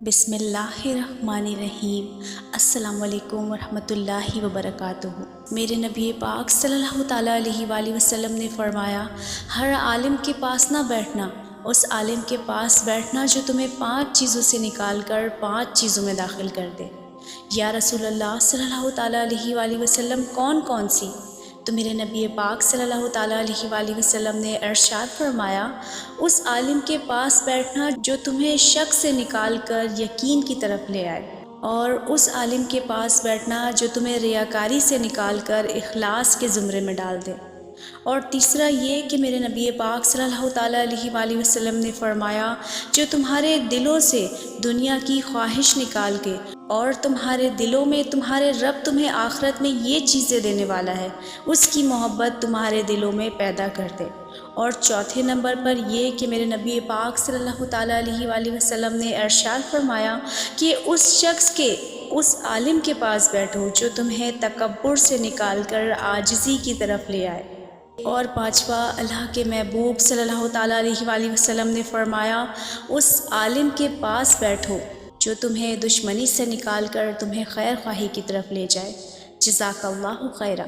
बिस्मिल्लाहिर्रहमानिर्रहीम। अस्सलामु अलैकुम वरहमतुल्लाहि वबरकातुहू। मेरे नबी पाक सल्लल्लाहु ताला अलैहि वसल्लम ने फरमाया, हर आलिम के पास ना बैठना, उस आलिम के पास बैठना जो तुम्हें 5 चीज़ों से निकाल कर 5 चीज़ों में दाखिल कर दे। या रसूल अल्लाह सल्लल्लाहु ताला अलैहि वसल्लम कौन कौन सी? तो मेरे नबी पाक सल्लल्लाहु ताला अलैहि वसल्लम ने इरशाद फरमाया, उस आलिम के पास बैठना जो तुम्हें शक से निकाल कर यकीन की तरफ ले आए, और उस आलिम के पास बैठना जो तुम्हें रियाकारी से निकाल कर इखलास के ज़ुमरे में डाल दे। और तीसरा ये कि मेरे नबी पाक सल्लल्लाहु ताला अलैहि वसल्लम ने फरमाया, जो तुम्हारे दिलों से दुनिया की ख्वाहिश निकाल के और तुम्हारे दिलों में तुम्हारे रब तुम्हें आखिरत में ये चीज़ें देने वाला है, उसकी मोहब्बत तुम्हारे दिलों में पैदा कर दे। और चौथे नंबर पर ये कि मेरे नबी पाक सल्लल्लाहु ताला अलैहि वसल्लम ने इरशाद फरमाया कि उस शख्स के, उस आलिम के पास बैठो जो तुम्हें तकब्बुर से निकाल कर आजिज़ी की तरफ ले आए। और पांचवा, अल्लाह के महबूब सल्लल्लाहु ताला अलैहि वसल्लम ने फरमाया, उस आलिम के पास बैठो जो तुम्हें दुश्मनी से निकाल कर तुम्हें खैर ख्वाही की तरफ ले जाए। जज़ाकल्लाहु खैरा।